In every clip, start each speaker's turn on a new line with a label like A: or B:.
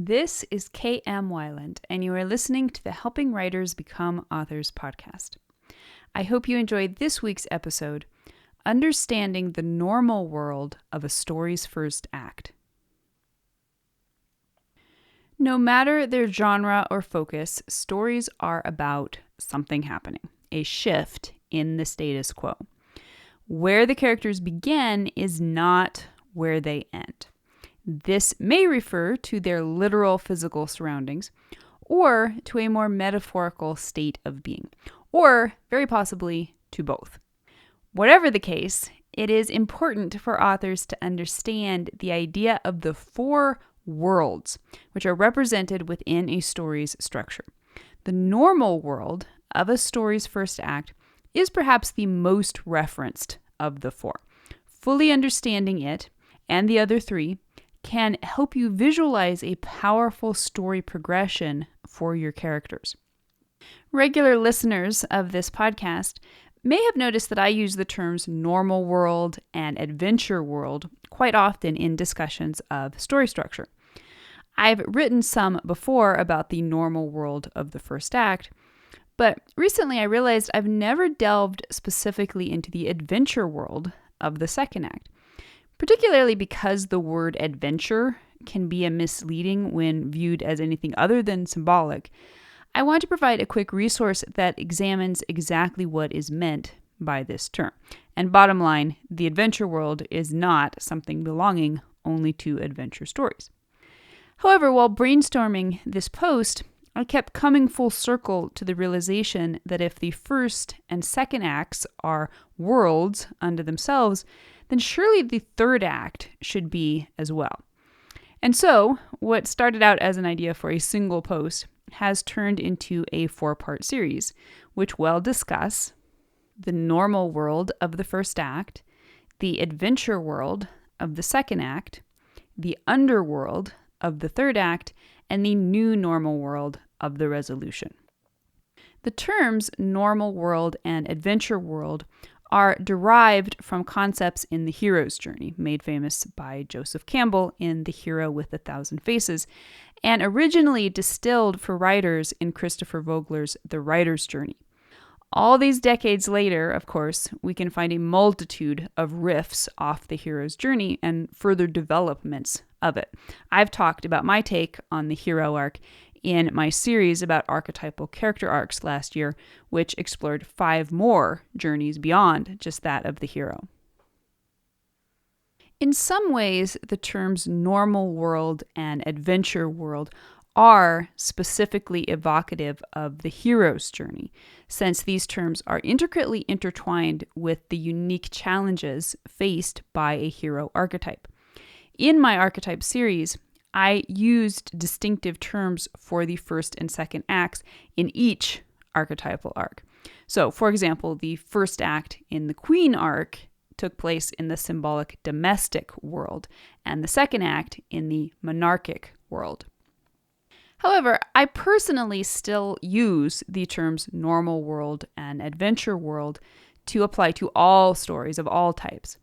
A: This is K.M. Weiland, and you are listening to the Helping Writers Become Authors podcast. I hope you enjoyed this week's episode, Understanding the Normal World of a Story's First Act. No matter their genre or focus, stories are about something happening, a shift in the status quo. Where the characters begin is not where they end. This may refer to their literal physical surroundings, or to a more metaphorical state of being, or very possibly to both. Whatever the case, it is important for authors to understand the idea of the four worlds, which are represented within a story's structure. The normal world of a story's first act is perhaps the most referenced of the four. Fully understanding it and the other three can help you visualize a powerful story progression for your characters. Regular listeners of this podcast may have noticed that I use the terms normal world and adventure world quite often in discussions of story structure. I've written some before about the normal world of the first act, but recently I realized I've never delved specifically into the adventure world of the second act. Particularly because the word adventure can be misleading when viewed as anything other than symbolic, I want to provide a quick resource that examines exactly what is meant by this term. And bottom line, the adventure world is not something belonging only to adventure stories. However, while brainstorming this post, I kept coming full circle to the realization that if the first and second acts are worlds unto themselves, then surely the third act should be as well. And so, what started out as an idea for a single post has turned into a 4-part series, which will discuss the normal world of the first act, the adventure world of the second act, the underworld of the third act, and the new normal world of the resolution. The terms normal world and adventure world are derived from concepts in the hero's journey, made famous by Joseph Campbell in The Hero with a Thousand Faces, and originally distilled for writers in Christopher Vogler's The Writer's Journey. All these decades later, of course, we can find a multitude of riffs off the hero's journey and further developments of it. I've talked about my take on the hero arc in my series about archetypal character arcs last year, which explored 5 more journeys beyond just that of the hero. In some ways, the terms normal world and adventure world are specifically evocative of the hero's journey, since these terms are intricately intertwined with the unique challenges faced by a hero archetype. In my archetype series, I used distinctive terms for the first and second acts in each archetypal arc. So, for example, the first act in the Queen arc took place in the symbolic domestic world, and the second act in the monarchic world. However, I personally still use the terms normal world and adventure world to apply to all stories of all types.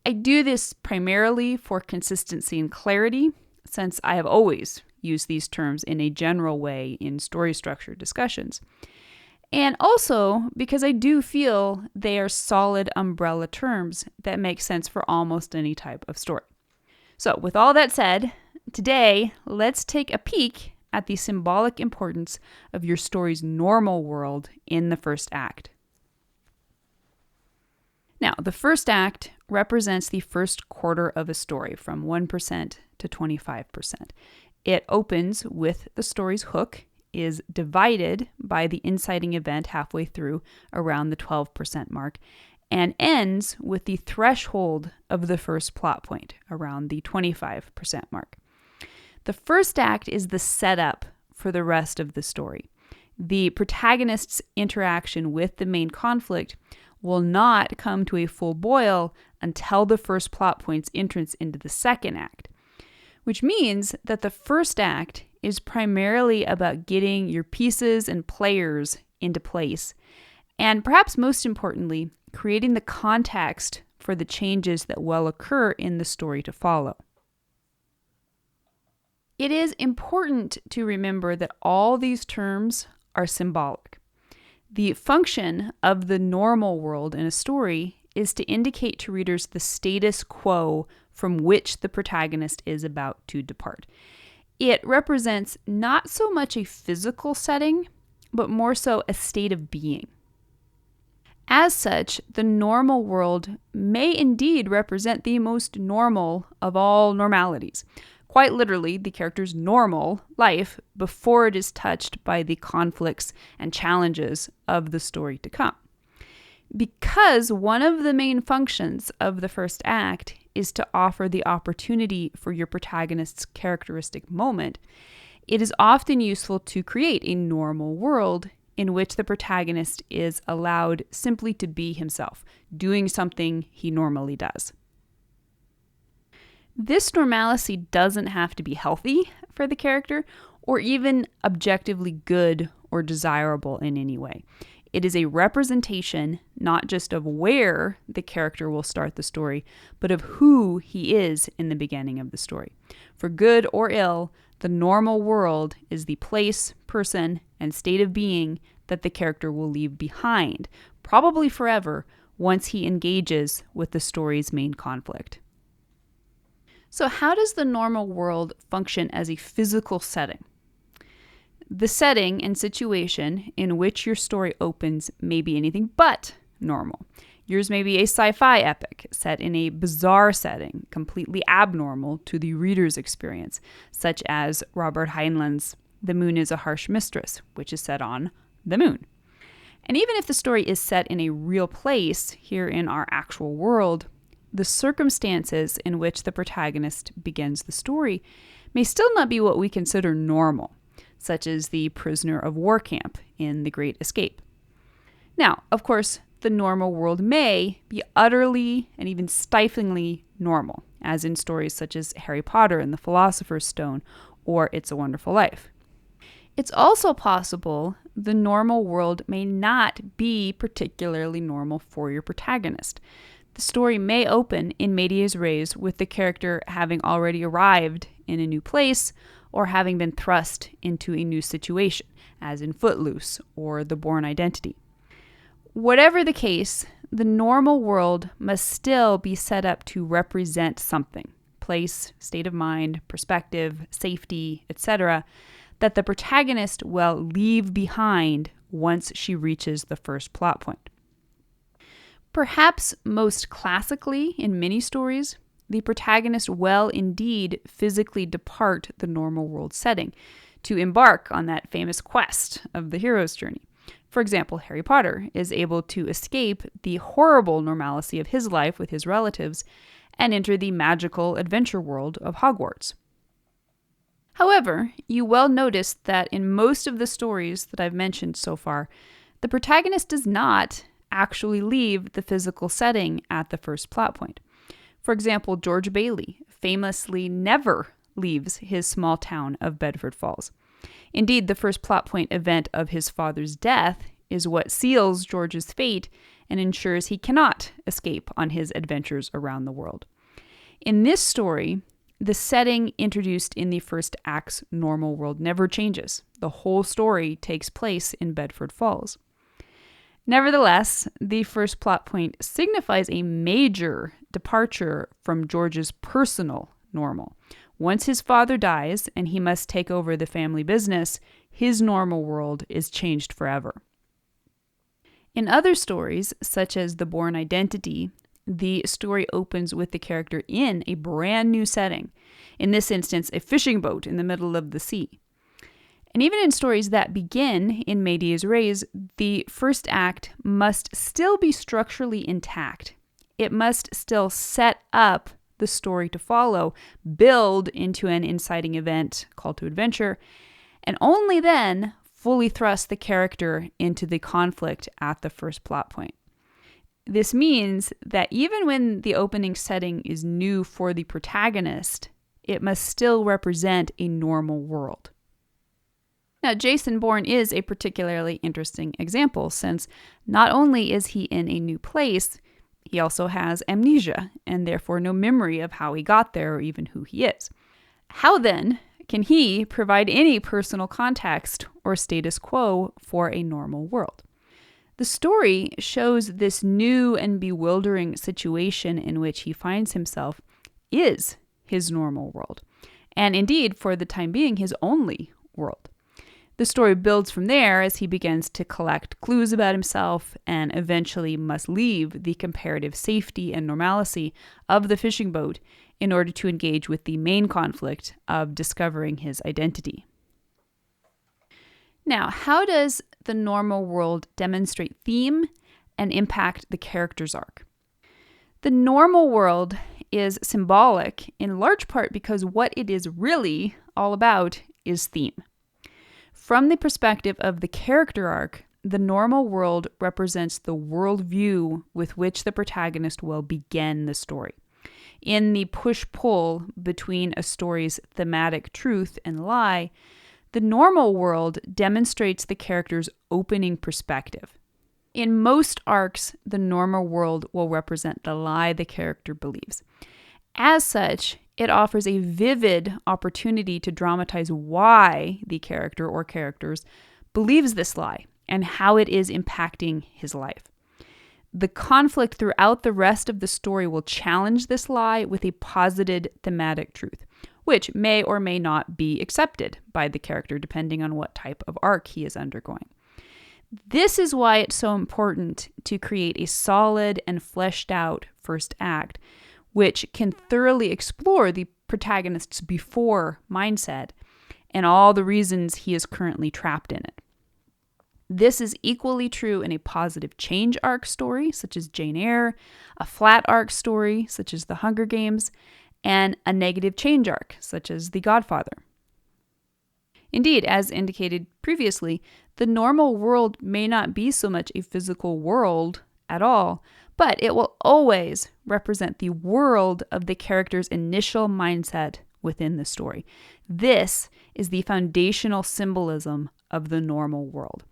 A: I do this primarily for consistency and clarity, since I have always used these terms in a general way in story structure discussions. And also because I do feel they are solid umbrella terms that make sense for almost any type of story. So with all that said, today let's take a peek at the symbolic importance of your story's normal world in the first act. Now, the first act represents the first quarter of a story, from 1% to 25%. It opens with the story's hook, is divided by the inciting event halfway through around the 12% mark, and ends with the threshold of the first plot point around the 25% mark. The first act is the setup for the rest of the story. The protagonist's interaction with the main conflict will not come to a full boil until the first plot point's entrance into the second act, which means that the first act is primarily about getting your pieces and players into place, and perhaps most importantly, creating the context for the changes that will occur in the story to follow. It is important to remember that all these terms are symbolic. The function of the normal world in a story is to indicate to readers the status quo from which the protagonist is about to depart. It represents not so much a physical setting, but more so a state of being. As such, the normal world may indeed represent the most normal of all normalities. Quite literally, the character's normal life before it is touched by the conflicts and challenges of the story to come. Because one of the main functions of the first act is to offer the opportunity for your protagonist's characteristic moment, it is often useful to create a normal world in which the protagonist is allowed simply to be himself, doing something he normally does. This normalcy doesn't have to be healthy for the character or even objectively good or desirable in any way. It is a representation not just of where the character will start the story, but of who he is in the beginning of the story. For good or ill, the normal world is the place, person, and state of being that the character will leave behind, probably forever, once he engages with the story's main conflict. So how does the normal world function as a physical setting? The setting and situation in which your story opens may be anything but normal. Yours may be a sci-fi epic set in a bizarre setting, completely abnormal to the reader's experience, such as Robert Heinlein's The Moon is a Harsh Mistress, which is set on the moon. And even if the story is set in a real place here in our actual world, the circumstances in which the protagonist begins the story may still not be what we consider normal, such as the prisoner of war camp in The Great Escape. Now, of course, the normal world may be utterly and even stiflingly normal, as in stories such as Harry Potter and the Philosopher's Stone or It's a Wonderful Life. It's also possible the normal world may not be particularly normal for your protagonist. The story may open in medias res with the character having already arrived in a new place or having been thrust into a new situation, as in Footloose or The Bourne Identity. Whatever the case, the normal world must still be set up to represent something, place, state of mind, perspective, safety, etc., that the protagonist will leave behind once she reaches the first plot point. Perhaps most classically in many stories, the protagonist will indeed physically depart the normal world setting to embark on that famous quest of the hero's journey. For example, Harry Potter is able to escape the horrible normalcy of his life with his relatives and enter the magical adventure world of Hogwarts. However, you will notice that in most of the stories that I've mentioned so far, the protagonist does not actually leave the physical setting at the first plot point. For example, George Bailey famously never leaves his small town of Bedford Falls. Indeed, the first plot point event of his father's death is what seals George's fate and ensures he cannot escape on his adventures around the world. In this story, the setting introduced in the first act's normal world never changes. The whole story takes place in Bedford Falls. Nevertheless, the first plot point signifies a major departure from George's personal normal. Once his father dies and he must take over the family business, his normal world is changed forever. In other stories, such as The Bourne Identity, the story opens with the character in a brand new setting, in this instance, a fishing boat in the middle of the sea. And even in stories that begin in medias res, the first act must still be structurally intact. It must still set up the story to follow, build into an inciting event, call to adventure, and only then fully thrust the character into the conflict at the first plot point. This means that even when the opening setting is new for the protagonist, it must still represent a normal world. Now, Jason Bourne is a particularly interesting example, since not only is he in a new place, he also has amnesia, and therefore no memory of how he got there or even who he is. How then can he provide any personal context or status quo for a normal world? The story shows this new and bewildering situation in which he finds himself is his normal world, and indeed, for the time being, his only world. The story builds from there as he begins to collect clues about himself and eventually must leave the comparative safety and normalcy of the fishing boat in order to engage with the main conflict of discovering his identity. Now, how does the normal world demonstrate theme and impact the character's arc? The normal world is symbolic in large part because what it is really all about is theme. From the perspective of the character arc, the normal world represents the worldview with which the protagonist will begin the story. In the push-pull between a story's thematic truth and lie, the normal world demonstrates the character's opening perspective. In most arcs, the normal world will represent the lie the character believes. As such, it offers a vivid opportunity to dramatize why the character or characters believes this lie and how it is impacting his life. The conflict throughout the rest of the story will challenge this lie with a posited thematic truth, which may or may not be accepted by the character depending on what type of arc he is undergoing. This is why it's so important to create a solid and fleshed out first act, which can thoroughly explore the protagonist's before mindset and all the reasons he is currently trapped in it. This is equally true in a positive change arc story, such as Jane Eyre, a flat arc story, such as The Hunger Games, and a negative change arc, such as The Godfather. Indeed, as indicated previously, the normal world may not be so much a physical world at all, but it will always represent the world of the character's initial mindset within the story. This is the foundational symbolism of the normal world.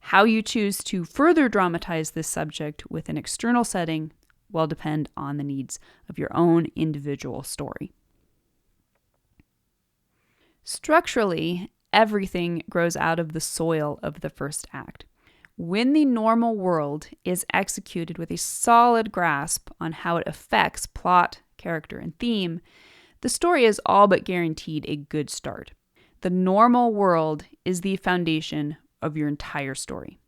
A: How you choose to further dramatize this subject with an external setting will depend on the needs of your own individual story. Structurally, everything grows out of the soil of the first act. When the normal world is executed with a solid grasp on how it affects plot, character, and theme, the story is all but guaranteed a good start. The normal world is the foundation of your entire story.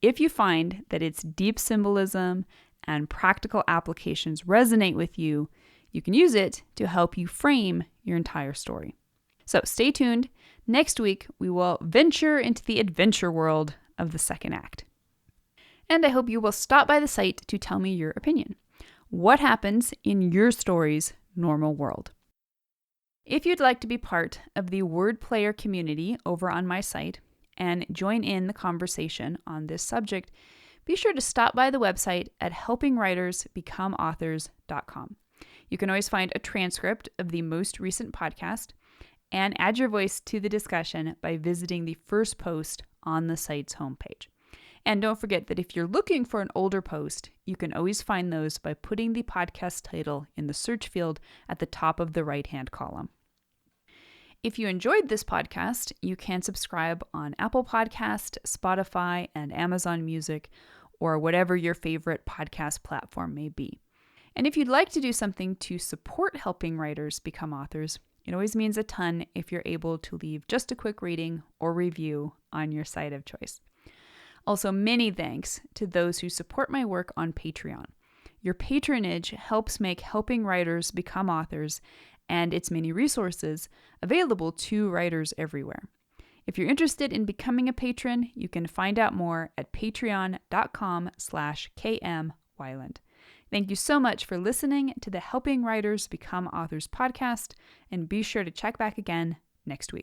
A: If you find that its deep symbolism and practical applications resonate with you, you can use it to help you frame your entire story. So stay tuned. Next week, we will venture into the adventure world of the second act. And I hope you will stop by the site to tell me your opinion. What happens in your story's normal world? If you'd like to be part of the word player community over on my site and join in the conversation on this subject, be sure to stop by the website at helpingwritersbecomeauthors.com. You can always find a transcript of the most recent podcast and add your voice to the discussion by visiting the first post on the site's homepage. And don't forget that if you're looking for an older post, you can always find those by putting the podcast title in the search field at the top of the right-hand column. If you enjoyed this podcast, you can subscribe on Apple Podcast, Spotify, and Amazon Music, or whatever your favorite podcast platform may be. And if you'd like to do something to support helping writers become authors, it always means a ton if you're able to leave just a quick rating or review on your site of choice. Also, many thanks to those who support my work on Patreon. Your patronage helps make helping writers become authors and its many resources available to writers everywhere. If you're interested in becoming a patron, you can find out more at patreon.com/kmweiland. Thank you so much for listening to the Helping Writers Become Authors podcast, and be sure to check back again next week.